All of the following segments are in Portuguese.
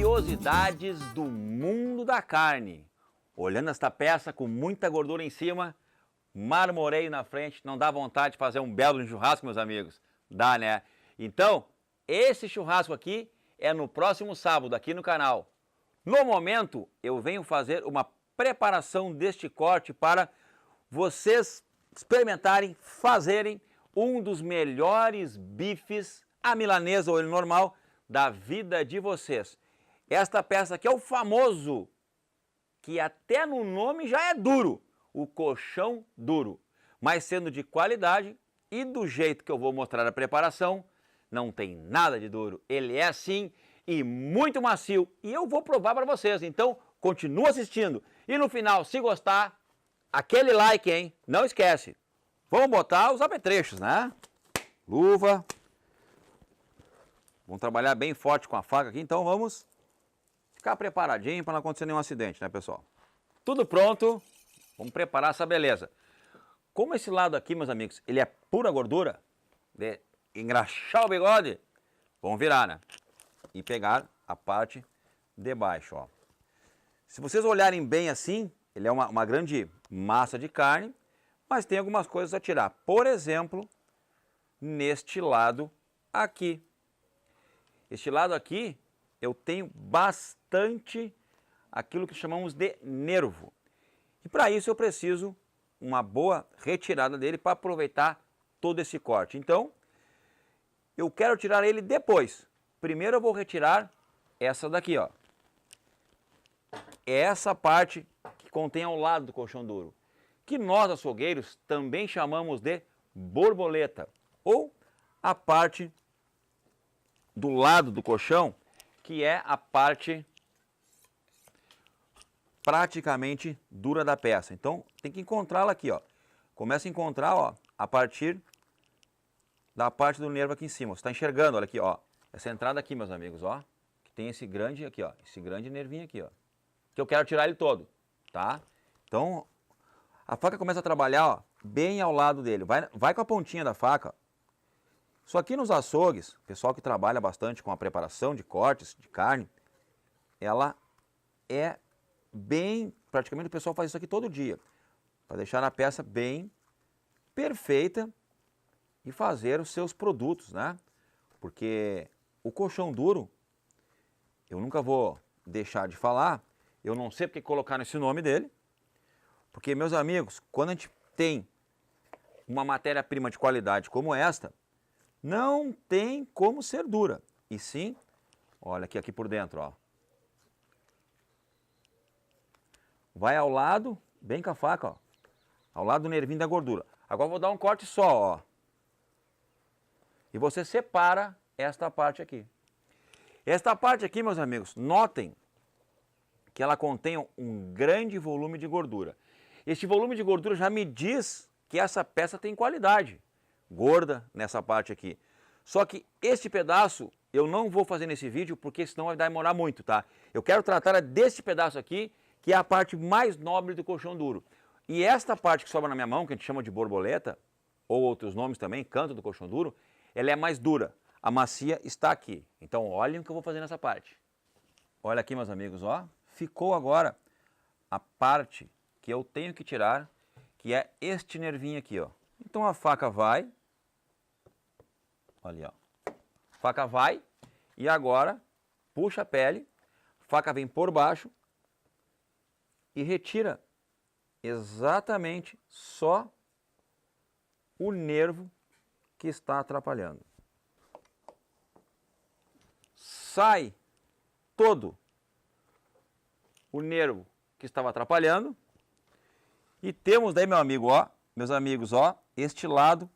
curiosidades do mundo da carne. Olhando esta peça com muita gordura em cima, marmoreio na frente, não dá vontade de fazer um belo churrasco, meus amigos? Dá, né? Então, esse churrasco aqui é no próximo sábado, aqui no canal. No momento, eu venho fazer uma preparação deste corte para vocês experimentarem, fazerem um dos melhores bifes à milanesa ou normal da vida de vocês. Esta peça aqui é o famoso, que até no nome já é duro, o colchão duro. Mas sendo de qualidade e do jeito que eu vou mostrar a preparação, não tem nada de duro. Ele é assim e muito macio. E eu vou provar para vocês. Então, continua assistindo. E no final, se gostar, aquele like, hein? Não esquece. Vamos botar os apetrechos, né? Luva. Vamos trabalhar bem forte com a faca aqui. Então, vamos ficar preparadinho para não acontecer nenhum acidente, né, pessoal? Tudo pronto. Vamos preparar essa beleza. Como esse lado aqui, meus amigos, ele é pura gordura, de engraxar o bigode, vamos virar, né? E pegar a parte de baixo, ó. Se vocês olharem bem assim, ele é uma grande massa de carne, mas tem algumas coisas a tirar. Por exemplo, neste lado aqui. Este lado aqui, eu tenho bastante aquilo que chamamos de nervo. E para isso eu preciso uma boa retirada dele para aproveitar todo esse corte. Então, eu quero tirar ele depois. Primeiro eu vou retirar essa daqui, ó. É essa parte que contém ao lado do colchão duro, que nós açougueiros também chamamos de borboleta, ou a parte do lado do colchão, que é a parte praticamente dura da peça. Então, tem que encontrá-la aqui, ó. Começa a encontrar, ó, a partir da parte do nervo aqui em cima. Você está enxergando, olha aqui, ó. Essa entrada aqui, meus amigos, ó. Que tem esse grande aqui, ó. Esse grande nervinho aqui, ó. Que eu quero tirar ele todo, tá? Então, a faca começa a trabalhar, ó, bem ao lado dele. Vai com a pontinha da faca. Só aqui nos açougues, o pessoal que trabalha bastante com a preparação de cortes de carne, ela é bem, praticamente o pessoal faz isso aqui todo dia, para deixar a peça bem perfeita e fazer os seus produtos, né? Porque o colchão duro, eu nunca vou deixar de falar, eu não sei porque colocaram esse nome dele, porque, meus amigos, quando a gente tem uma matéria-prima de qualidade como esta, não tem como ser dura. E sim, olha aqui por dentro, ó. Vai ao lado, bem com a faca, ó. Ao lado do nervinho da gordura. Agora eu vou dar um corte só, ó. E você separa esta parte aqui. Esta parte aqui, meus amigos, notem que ela contém um grande volume de gordura. Este volume de gordura já me diz que essa peça tem qualidade. Gorda nessa parte aqui. Só que este pedaço eu não vou fazer nesse vídeo porque senão vai demorar muito, tá? Eu quero tratar desse pedaço aqui, que é a parte mais nobre do colchão duro. E esta parte que sobra na minha mão, que a gente chama de borboleta, ou outros nomes também, canto do colchão duro, ela é mais dura. A macia está aqui. Então olhem o que eu vou fazer nessa parte. Olha aqui, meus amigos, ó. Ficou agora a parte que eu tenho que tirar, que é este nervinho aqui, ó. Então a faca vai, olha, ó. Faca vai e agora puxa a pele, faca vem por baixo e retira exatamente só o nervo que está atrapalhando. Sai todo o nervo que estava atrapalhando e temos daí, meu amigo, ó, meus amigos, ó, este lado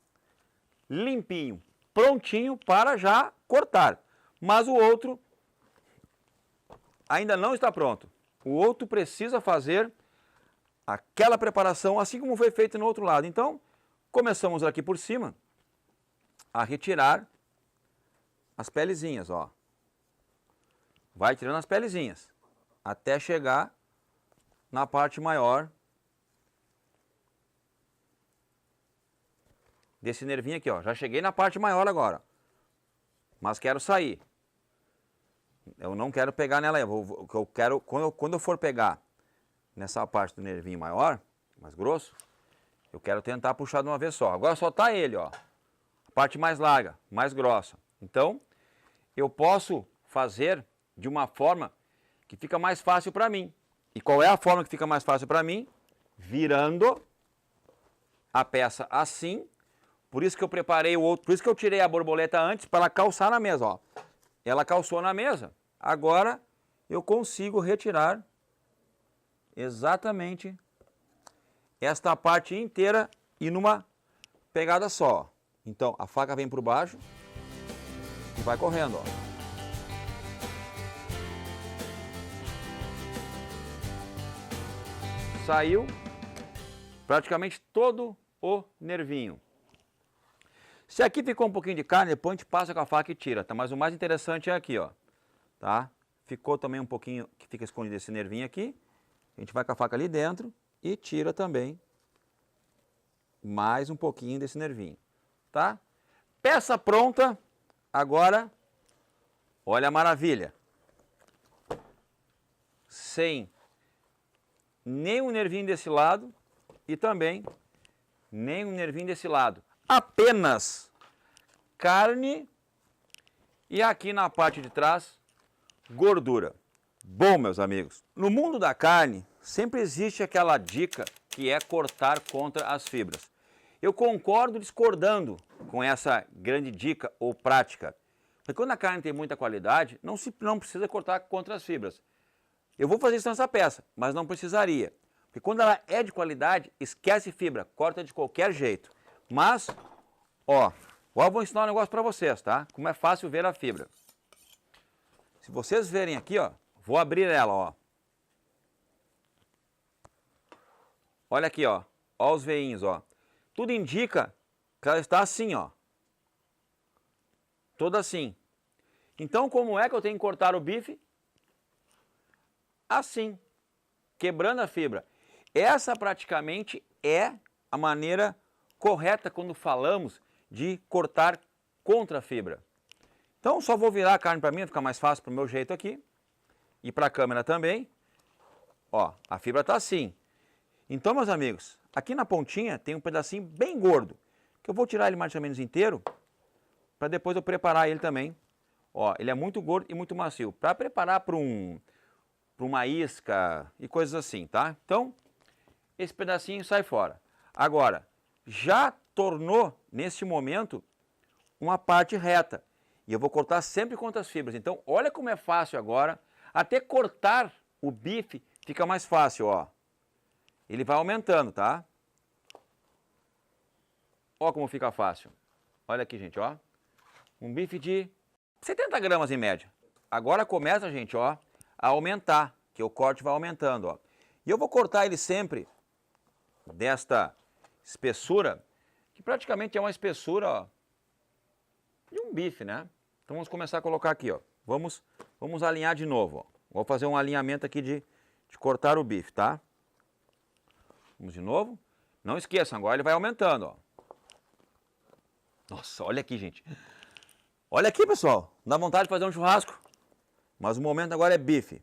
limpinho, prontinho para já cortar. Mas o outro ainda não está pronto. O outro precisa fazer aquela preparação assim como foi feito no outro lado. Então, começamos aqui por cima a retirar as pelezinhas, ó. Vai tirando as pelezinhas até chegar na parte maior desse nervinho aqui, ó. Já cheguei na parte maior agora, mas quero sair. Eu não quero pegar nela. Eu quero, quando eu for pegar nessa parte do nervinho maior, mais grosso, eu quero tentar puxar de uma vez só. Agora só tá ele, ó. A parte mais larga, mais grossa. Então, eu posso fazer de uma forma que fica mais fácil para mim. E qual é a forma que fica mais fácil para mim? Virando a peça assim. Por isso que eu preparei o outro, por isso que eu tirei a borboleta antes para ela calçar na mesa, ó. Ela calçou na mesa. Agora eu consigo retirar exatamente esta parte inteira e numa pegada só. Então a faca vem por baixo e vai correndo, ó. Saiu praticamente todo o nervinho. Se aqui ficou um pouquinho de carne, depois a gente passa com a faca e tira, tá? Mas o mais interessante é aqui, ó, tá? Ficou também um pouquinho que fica escondido esse nervinho aqui. A gente vai com a faca ali dentro e tira também mais um pouquinho desse nervinho, tá? Peça pronta. Agora, olha a maravilha. Sem nem um nervinho desse lado e também nem um nervinho desse lado. Apenas carne e aqui na parte de trás, gordura. Bom, meus amigos, no mundo da carne sempre existe aquela dica que é cortar contra as fibras. Eu concordo discordando com essa grande dica ou prática. Porque quando a carne tem muita qualidade, não precisa cortar contra as fibras. Eu vou fazer isso nessa peça, mas não precisaria. Porque quando ela é de qualidade, esquece fibra, corta de qualquer jeito. Mas, ó, agora eu vou ensinar um negócio para vocês, tá? Como é fácil ver a fibra. Se vocês verem aqui, ó, vou abrir ela, ó. Olha aqui, ó. Ó os veinhos, ó. Tudo indica que ela está assim, ó. Toda assim. Então, como é que eu tenho que cortar o bife? Assim, quebrando a fibra. Essa praticamente é a maneira correta quando falamos de cortar contra a fibra. Então, só vou virar a carne para mim, ficar mais fácil para o meu jeito aqui. E para a câmera também. Ó, a fibra está assim. Então, meus amigos, aqui na pontinha tem um pedacinho bem gordo, que eu vou tirar ele mais ou menos inteiro, para depois eu preparar ele também. Ó, ele é muito gordo e muito macio, para preparar para uma isca e coisas assim, tá? Então, esse pedacinho sai fora. Agora, já tornou, nesse momento, uma parte reta. E eu vou cortar sempre contra as fibras. Então, olha como é fácil agora. Até cortar o bife fica mais fácil, ó. Ele vai aumentando, tá? Ó como fica fácil. Olha aqui, gente, ó. Um bife de 70 gramas em média. Agora começa, gente, ó, a aumentar, que o corte vai aumentando, ó. E eu vou cortar ele sempre desta espessura, que praticamente é uma espessura, ó, de um bife, né? Então vamos começar a colocar aqui, ó. Vamos alinhar de novo, ó. Vou fazer um alinhamento aqui de cortar o bife, tá? Vamos de novo. Não esqueçam, agora ele vai aumentando, ó. Nossa, olha aqui, gente. Olha aqui, pessoal. Dá vontade de fazer um churrasco. Mas o momento agora é bife.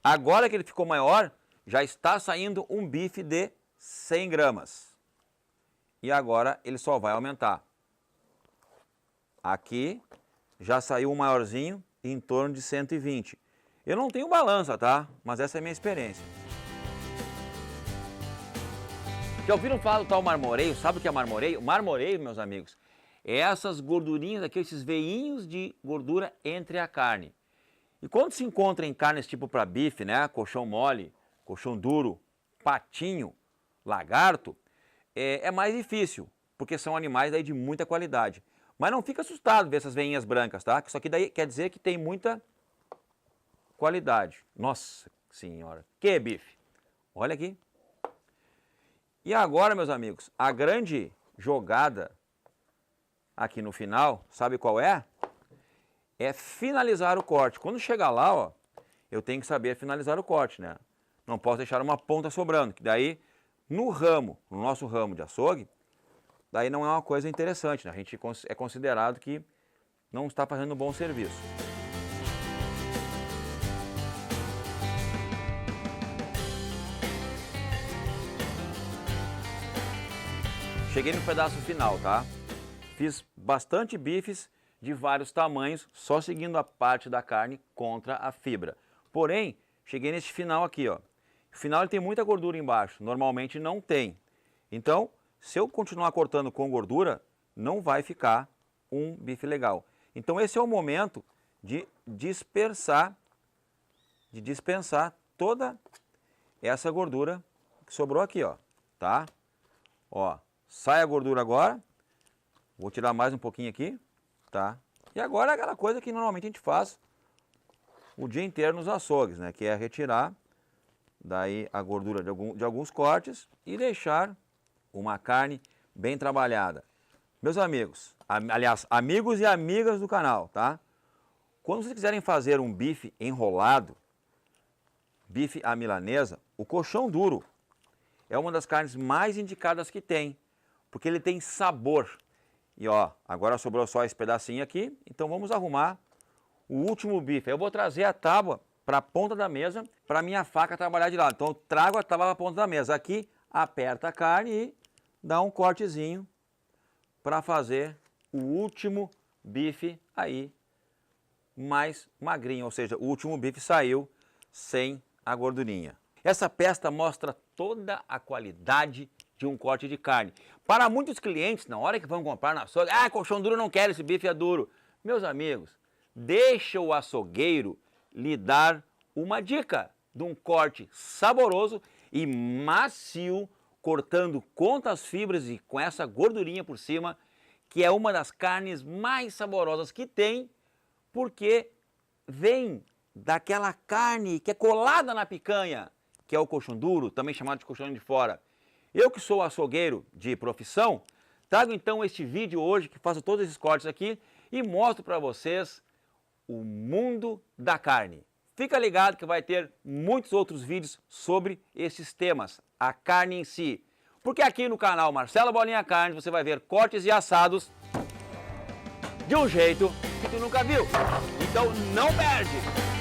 Agora que ele ficou maior, já está saindo um bife de 100 gramas. E agora ele só vai aumentar. Aqui já saiu um maiorzinho em torno de 120. Eu não tenho balança, tá? Mas essa é a minha experiência. Já ouviram falar do tal marmoreio? Sabe o que é marmoreio? Marmoreio, meus amigos, é essas gordurinhas aqui, esses veinhos de gordura entre a carne. E quando se encontra em carnes tipo para bife, né? Colchão mole, colchão duro, patinho, lagarto, é mais difícil, porque são animais daí de muita qualidade. Mas não fica assustado ver essas veinhas brancas, tá? Isso aqui daí quer dizer que tem muita qualidade. Nossa senhora, que bife! Olha aqui. E agora, meus amigos, a grande jogada aqui no final, sabe qual é? É finalizar o corte. Quando chegar lá, ó, eu tenho que saber finalizar o corte, né? Não posso deixar uma ponta sobrando, que daí no nosso ramo de açougue, daí não é uma coisa interessante, né? A gente é considerado que não está fazendo um bom serviço. cheguei no pedaço final, tá? Fiz bastante bifes de vários tamanhos, só seguindo a parte da carne contra a fibra. Porém, cheguei nesse final aqui, ó. O final ele tem muita gordura embaixo, normalmente não tem. Então, se eu continuar cortando com gordura, não vai ficar um bife legal. Então esse é o momento de dispensar toda essa gordura que sobrou aqui, ó, tá? Ó, sai a gordura agora. Vou tirar mais um pouquinho aqui, tá? E agora é aquela coisa que normalmente a gente faz o dia inteiro nos açougues, né? Que é retirar daí a gordura de alguns cortes e deixar uma carne bem trabalhada. Meus amigos, aliás, amigos e amigas do canal, tá? Quando vocês quiserem fazer um bife enrolado, bife à milanesa, o coxão duro é uma das carnes mais indicadas que tem, porque ele tem sabor. E ó, agora sobrou só esse pedacinho aqui, então vamos arrumar o último bife. Eu vou trazer a tábua para a ponta da mesa, para minha faca trabalhar de lado. Então eu trago a tábua para a ponta da mesa. Aqui, aperta a carne e dá um cortezinho para fazer o último bife aí mais magrinho, ou seja, o último bife saiu sem a gordurinha. Essa peça mostra toda a qualidade de um corte de carne. Para muitos clientes, na hora que vão comprar na açougue, colchão duro, não quero, esse bife é duro. Meus amigos, deixa o açougueiro lhe dar uma dica de um corte saboroso e macio, cortando contra as fibras e com essa gordurinha por cima, que é uma das carnes mais saborosas que tem, porque vem daquela carne que é colada na picanha, que é o coxão duro, também chamado de coxão de fora. Eu que sou açougueiro de profissão, trago então este vídeo hoje, que faço todos esses cortes aqui, e mostro para vocês o mundo da carne. Fica ligado que vai ter muitos outros vídeos sobre esses temas, a carne em si. Porque aqui no canal Marcelo Bolinha Carne você vai ver cortes e assados de um jeito que tu nunca viu. Então não perde!